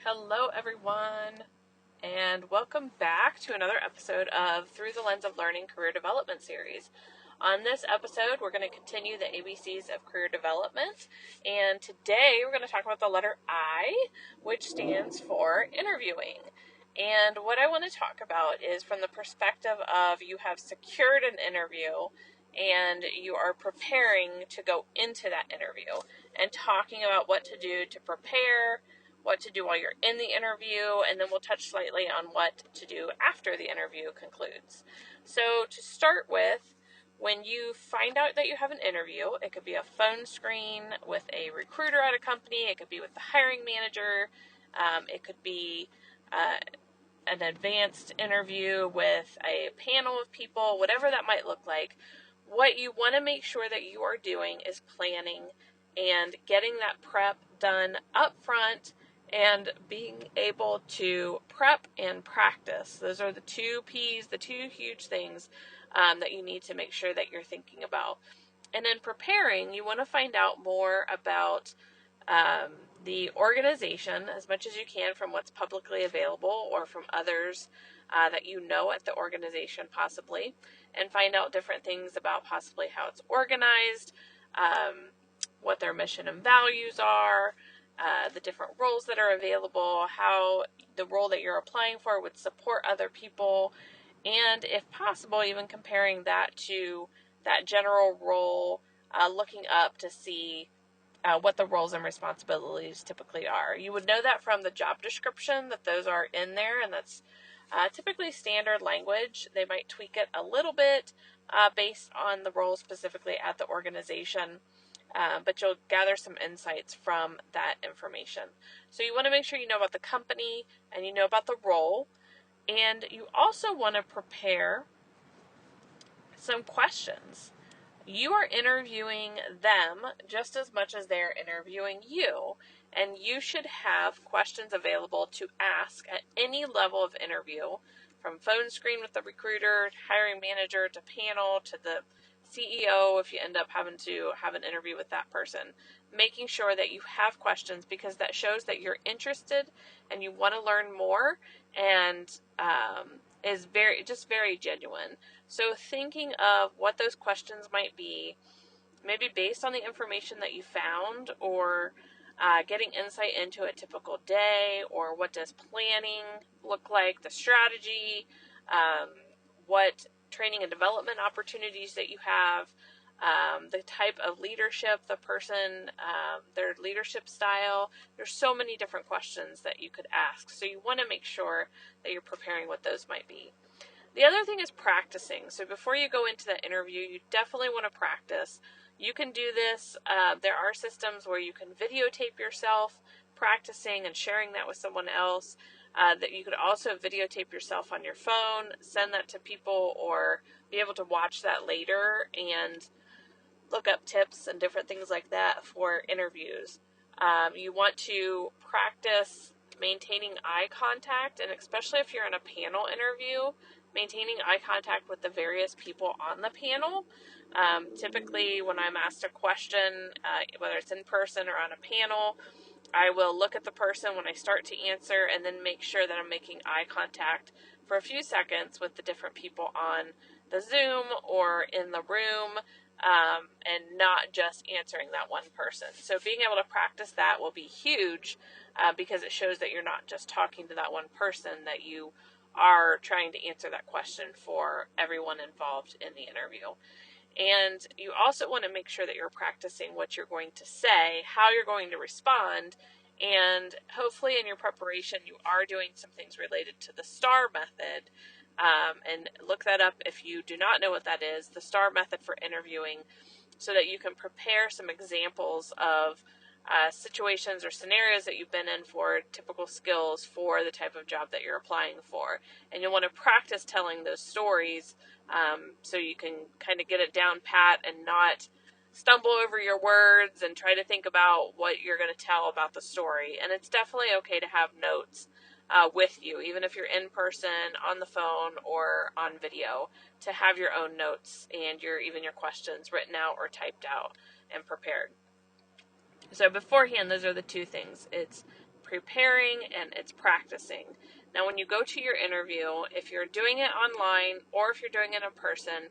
Hello, everyone, and welcome back to another episode of Through the Lens of Learning Career Development series. On this episode, we're going to continue the ABCs of career development, and today we're going to talk about the letter I, which stands for interviewing. And what I want to talk about is from the perspective of you have secured an interview and you are preparing to go into that interview and talking about what to do to prepare, what to do while you're in the interview, and then we'll touch slightly on what to do after the interview concludes. So to start with, when you find out that you have an interview, it could be a phone screen with a recruiter at a company, it could be with the hiring manager, it could be an advanced interview with a panel of people, whatever that might look like. What you want to make sure that you are doing is planning and getting that prep done up front and being able to prep and practice. Those are the two P's, the two huge things that you need to make sure that you're thinking about. And in preparing, you want to find out more about the organization as much as you can from what's publicly available or from others that you know at the organization possibly, and find out different things about possibly how it's organized, what their mission and values are, the different roles that are available, how the role that you're applying for would support other people, and if possible, even comparing that to that general role, looking up to see what the roles and responsibilities typically are. You would know that from the job description that those are in there, and that's typically standard language. They might tweak it a little bit based on the role specifically at the organization, but you'll gather some insights from that information. So you want to make sure you know about the company and you know about the role, and you also want to prepare some questions. You are interviewing them just as much as they're interviewing you, and you should have questions available to ask at any level of interview, from phone screen with the recruiter, hiring manager, to panel, to the CEO if you end up having to have an interview with that person. Making sure that you have questions, because that shows that you're interested and you want to learn more, and is very genuine. So thinking of what those questions might be, maybe based on the information that you found, or getting insight into a typical day, or what does planning look like, the strategy, what training and development opportunities that you have, the type of leadership, the person, their leadership style. There's so many different questions that you could ask. So you want to make sure that you're preparing what those might be. The other thing is practicing. So before you go into that interview, you definitely want to practice. You can do this. There are systems where you can videotape yourself practicing and sharing that with someone else. That you could also videotape yourself on your phone, send that to people, or be able to watch that later and look up tips and different things like that for interviews. You want to practice maintaining eye contact, and especially if you're in a panel interview, maintaining eye contact with the various people on the panel. Typically, when I'm asked a question, whether it's in person or on a panel, I will look at the person when I start to answer and then make sure that I'm making eye contact for a few seconds with the different people on the Zoom or in the room, and not just answering that one person. So being able to practice that will be huge, because it shows that you're not just talking to that one person, that you are trying to answer that question for everyone involved in the interview. And you also want to make sure that you're practicing what you're going to say, how you're going to respond, and hopefully in your preparation you are doing some things related to the STAR method. And look that up if you do not know what that is, the STAR method for interviewing, so that you can prepare some examples of situations or scenarios that you've been in for typical skills for the type of job that you're applying for. And you'll want to practice telling those stories, so you can kind of get it down pat and not stumble over your words and try to think about what you're going to tell about the story. And it's definitely okay to have notes with you, even if you're in person, on the phone, or on video, to have your own notes and even your questions written out or typed out and prepared. So beforehand, those are the two things. It's preparing and it's practicing. Now, when you go to your interview, if you're doing it online or if you're doing it in person,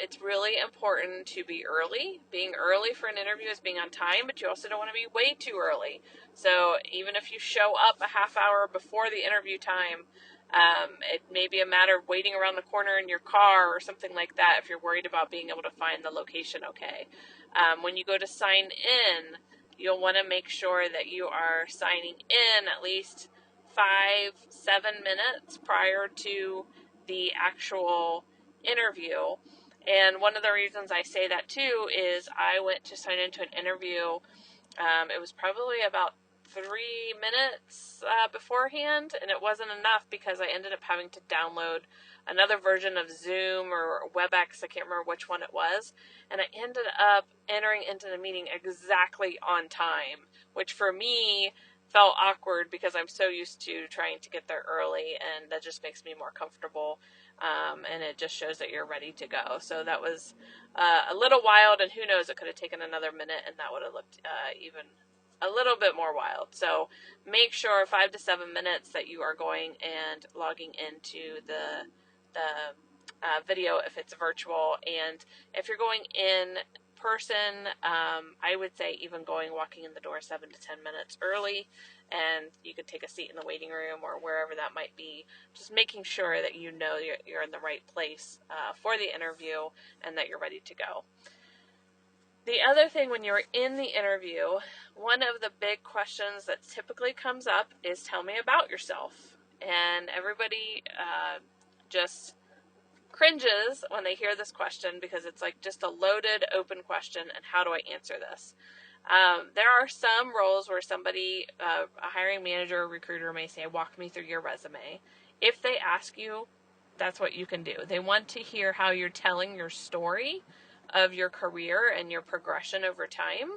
it's really important to be early. Being early for an interview is being on time, but you also don't want to be way too early. So even if you show up a half hour before the interview time, it may be a matter of waiting around the corner in your car or something like that if you're worried about being able to find the location okay. When you go to sign in, you'll want to make sure that you are signing in at least 5-7 minutes prior to the actual interview. And one of the reasons I say that too is I went to sign into an interview. It was probably about 3 minutes beforehand, and it wasn't enough because I ended up having to download another version of Zoom or WebEx. I can't remember which one it was, and I ended up entering into the meeting exactly on time, which for me felt awkward because I'm so used to trying to get there early, and that just makes me more comfortable, and it just shows that you're ready to go. So that was a little wild, and who knows, it could have taken another minute and that would have looked even a little bit more wild. So make sure 5 to 7 minutes that you are going and logging into the video if it's virtual. And if you're going in person, I would say even walking in the door 7 to 10 minutes early, and you could take a seat in the waiting room or wherever that might be, just making sure that you know you're in the right place for the interview and that you're ready to go. The other thing when you're in the interview, one of the big questions that typically comes up is tell me about yourself. And everybody just cringes when they hear this question because it's like just a loaded open question, and how do I answer this? There are some roles where somebody, a hiring manager or recruiter may say, walk me through your resume. If they ask you, that's what you can do. They want to hear how you're telling your story of your career and your progression over time.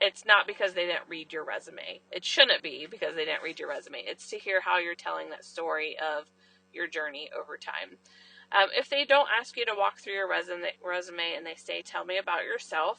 It's not because they didn't read your resume. It shouldn't be because they didn't read your resume. It's to hear how you're telling that story of your journey over time. If they don't ask you to walk through your resume and they say, tell me about yourself,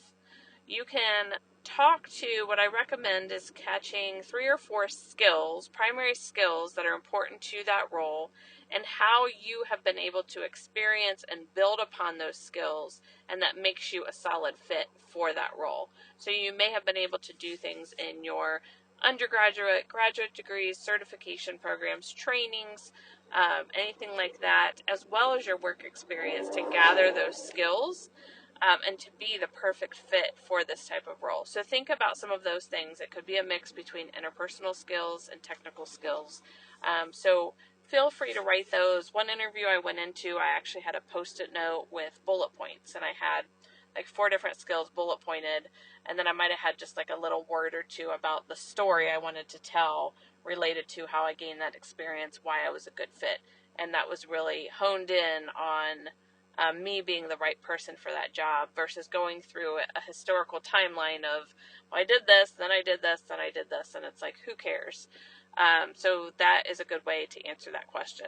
you can talk to, what I recommend is catching 3 or 4 skills, primary skills that are important to that role, and how you have been able to experience and build upon those skills, and that makes you a solid fit for that role. So you may have been able to do things in your undergraduate, graduate degrees, certification programs, trainings, anything like that, as well as your work experience, to gather those skills and to be the perfect fit for this type of role. So think about some of those things. It could be a mix between interpersonal skills and technical skills. So feel free to write those. One interview I went into, I actually had a Post-it note with bullet points, and I had like 4 different skills bullet pointed, and then I might have had just like a little word or two about the story I wanted to tell related to how I gained that experience, why I was a good fit. And that was really honed in on me being the right person for that job versus going through a historical timeline of, well, I did this, then I did this, then I did this, and it's like, who cares? So that is a good way to answer that question.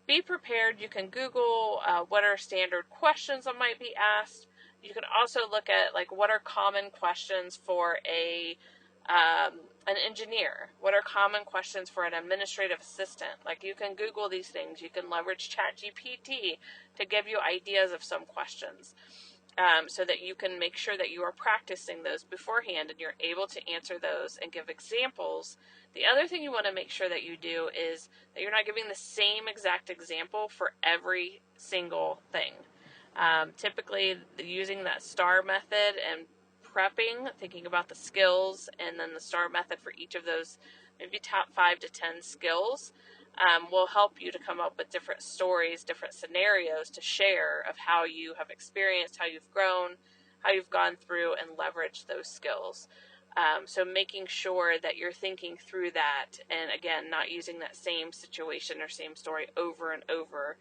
Be prepared. You can Google what are standard questions that might be asked. You can also look at like what are common questions for an engineer. What are common questions for an administrative assistant? Like, you can Google these things. You can leverage ChatGPT to give you ideas of some questions, so that you can make sure that you are practicing those beforehand and you're able to answer those and give examples. The other thing you want to make sure that you do is that you're not giving the same exact example for every single thing. Typically, using that STAR method and prepping, thinking about the skills, and then the STAR method for each of those, maybe top 5 to 10 skills, will help you to come up with different stories, different scenarios to share of how you have experienced, how you've grown, how you've gone through and leveraged those skills. So making sure that you're thinking through that, and again, not using that same situation or same story over and over,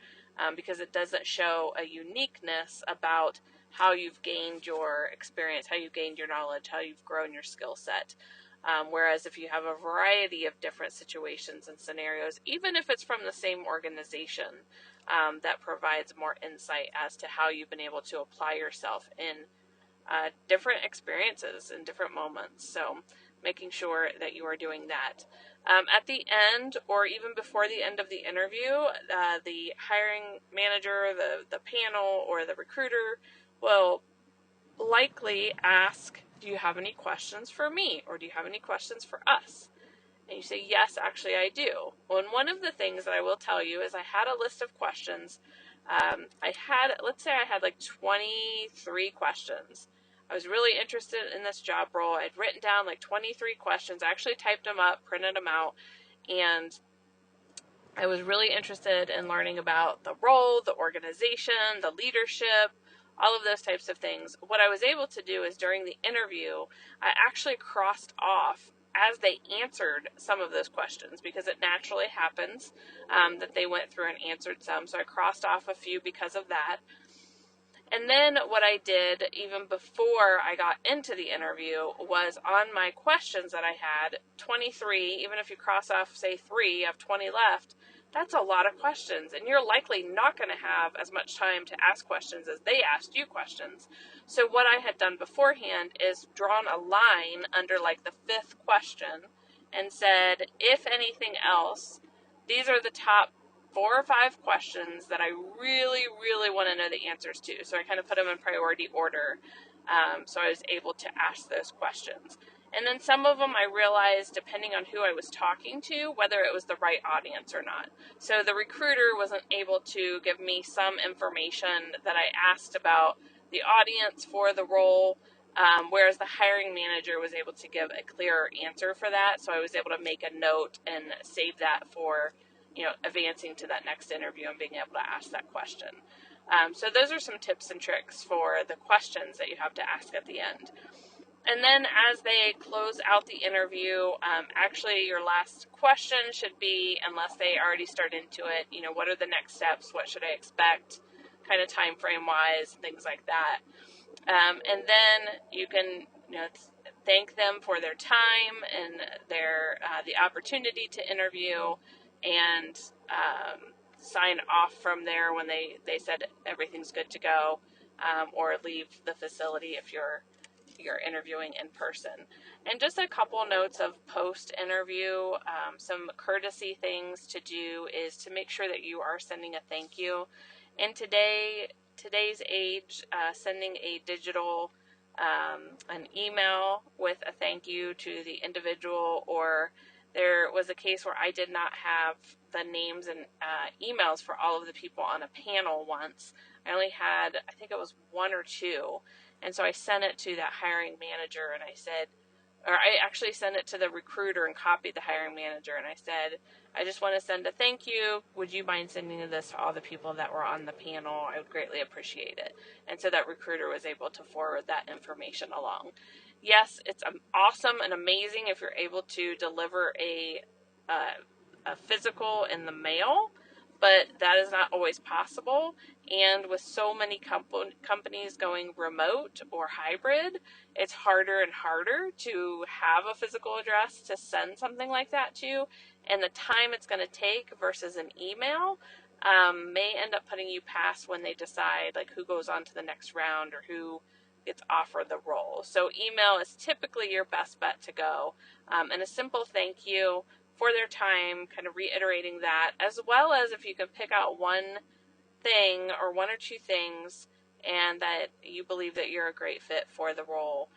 because it doesn't show a uniqueness about how you've gained your experience, how you've gained your knowledge, how you've grown your skill set. Whereas if you have a variety of different situations and scenarios, even if it's from the same organization, that provides more insight as to how you've been able to apply yourself in different experiences and different moments. So making sure that you are doing that. At the end, or even before the end of the interview, the hiring manager, the panel, or the recruiter will likely ask, do you have any questions for me, or do you have any questions for us? And you say, yes, actually I do. Well, and one of the things that I will tell you is I had a list of questions. Let's say I had like 23 questions. I was really interested in this job role. I'd written down like 23 questions. I actually typed them up, printed them out, and I was really interested in learning about the role, the organization, the leadership, all of those types of things. What I was able to do is during the interview, I actually crossed off as they answered some of those questions, because it naturally happens that they went through and answered some. So I crossed off a few because of that. And then what I did even before I got into the interview was on my questions that I had, 23, even if you cross off, say, 3 of 20 left, that's a lot of questions. And you're likely not going to have as much time to ask questions as they asked you questions. So what I had done beforehand is drawn a line under like the 5th question and said, if anything else, these are the top 4 or 5 questions that I really, really want to know the answers to. So I kind of put them in priority order. So I was able to ask those questions. And then some of them I realized, depending on who I was talking to, whether it was the right audience or not. So the recruiter wasn't able to give me some information that I asked about the audience for the role, whereas the hiring manager was able to give a clearer answer for that. So I was able to make a note and save that for advancing to that next interview and being able to ask that question. So those are some tips and tricks for the questions that you have to ask at the end. And then as they close out the interview, actually your last question should be, unless they already start into it, what are the next steps? What should I expect? Kind of time frame wise, things like that. And then you can, thank them for their time and the opportunity to interview, and sign off from there when they said everything's good to go, or leave the facility if you're interviewing in person. And just a couple notes of post-interview, some courtesy things to do is to make sure that you are sending a thank you. In today's age, sending a digital an email with a thank you to the individual, or there was a case where I did not have the names and emails for all of the people on a panel once. I only had, I think it was 1 or 2. And so I sent it to that hiring manager, and I actually sent it to the recruiter and copied the hiring manager, and I said, I just want to send a thank you. Would you mind sending this to all the people that were on the panel? I would greatly appreciate it. And so that recruiter was able to forward that information along. Yes, it's awesome and amazing if you're able to deliver a physical in the mail, but that is not always possible. And with so many companies going remote or hybrid, it's harder and harder to have a physical address to send something like that to. And the time it's going to take versus an email may end up putting you past when they decide like who goes on to the next round or who gets offered the role. So email is typically your best bet to go. And a simple thank you for their time, kind of reiterating that, as well as if you can pick out one thing or 1 or 2 things and that you believe that you're a great fit for the role,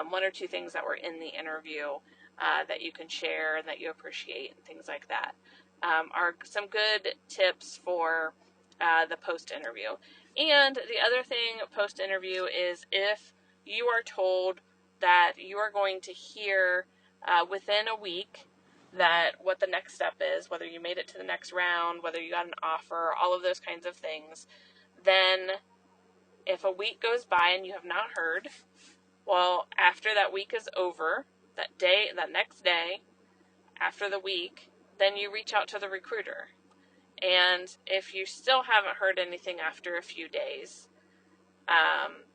1 or 2 things that were in the interview that you can share and that you appreciate and things like that are some good tips for the post-interview. And the other thing post-interview is if you are told that you are going to hear within a week that what the next step is, whether you made it to the next round, whether you got an offer, all of those kinds of things, then if a week goes by and you have not heard, well, after that week is over, that next day, after the week, then you reach out to the recruiter. And if you still haven't heard anything after a few days,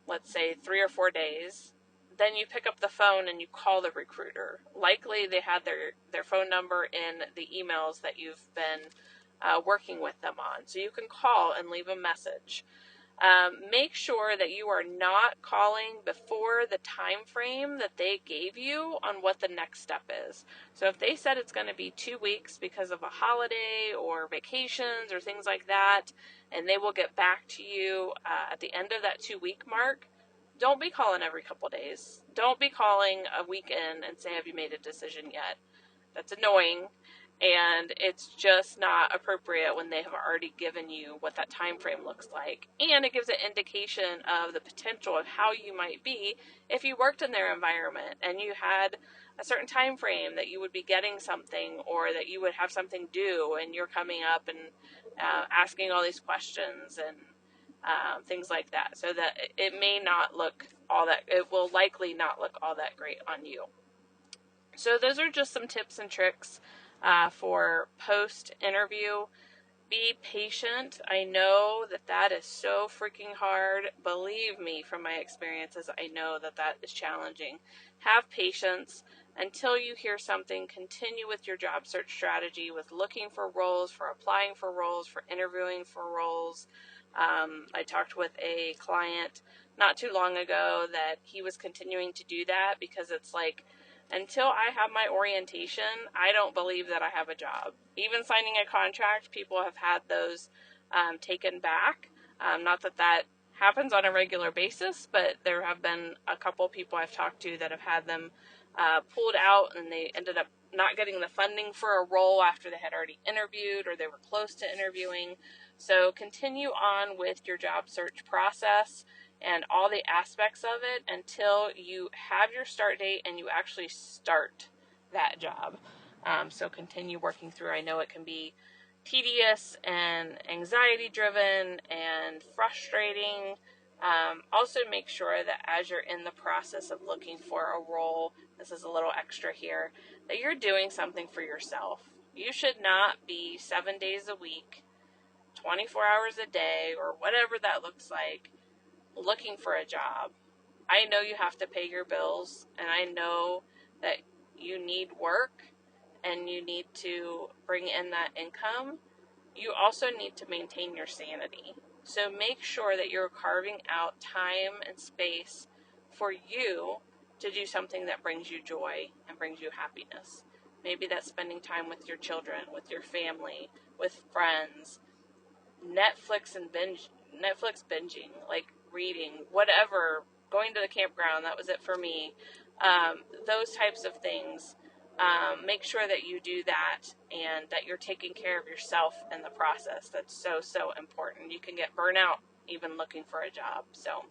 let's say 3 or 4 days, then you pick up the phone and you call the recruiter. Likely they had their phone number in the emails that you've been working with them on. So you can call and leave a message. Make sure that you are not calling before the time frame that they gave you on what the next step is. So if they said it's going to be 2 weeks because of a holiday or vacations or things like that, and they will get back to you at the end of that 2-week mark, don't be calling every couple days. Don't be calling a week in and say, have you made a decision yet? That's annoying, and it's just not appropriate when they have already given you what that time frame looks like. And it gives an indication of the potential of how you might be if you worked in their environment and you had a certain time frame that you would be getting something, or that you would have something due, and you're coming up and asking all these questions and things like that. So that it may not look all that, it will likely not look all that great on you. So those are just some tips and tricks for post-interview. Be patient. I know that is so freaking hard. Believe me, from my experiences, I know that is challenging. Have patience until you hear something. Continue with your job search strategy, with looking for roles, for applying for roles, for interviewing for roles. I talked with a client not too long ago that he was continuing to do that because it's like, until I have my orientation, I don't believe that I have a job. Even signing a contract, people have had those taken back. Not that happens on a regular basis, but there have been a couple people I've talked to that have had them pulled out, and they ended up not getting the funding for a role after they had already interviewed or they were close to interviewing. So continue on with your job search process and all the aspects of it until you have your start date and you actually start that job. So continue working through. I know it can be tedious and anxiety driven and frustrating. Also make sure that as you're in the process of looking for a role, this is a little extra here, that you're doing something for yourself. You should not be 7 days a week, 24 hours a day, or whatever that looks like, looking for a job. I know you have to pay your bills, and I know that you need work and you need to bring in that income. You also need to maintain your sanity. So make sure that you're carving out time and space for you to do something that brings you joy and brings you happiness. Maybe that's spending time with your children, with your family, with friends, Netflix binging, like reading, whatever, going to the campground. That was it for me. Those types of things. Make sure that you do that and that you're taking care of yourself in the process. That's so important. You can get burnout even looking for a job. So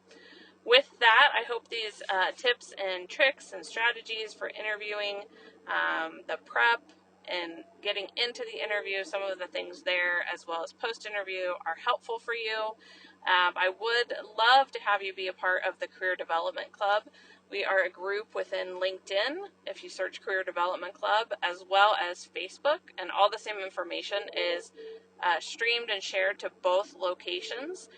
with that, I hope these tips and tricks and strategies for interviewing, the prep and getting into the interview, some of the things there as well as post-interview, are helpful for you. I would love to have you be a part of the Career Development Club. We are a group within LinkedIn, if you search Career Development Club, as well as Facebook, and all the same information is streamed and shared to both locations.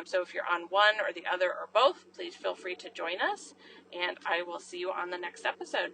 So if you're on one or the other or both, please feel free to join us, and I will see you on the next episode.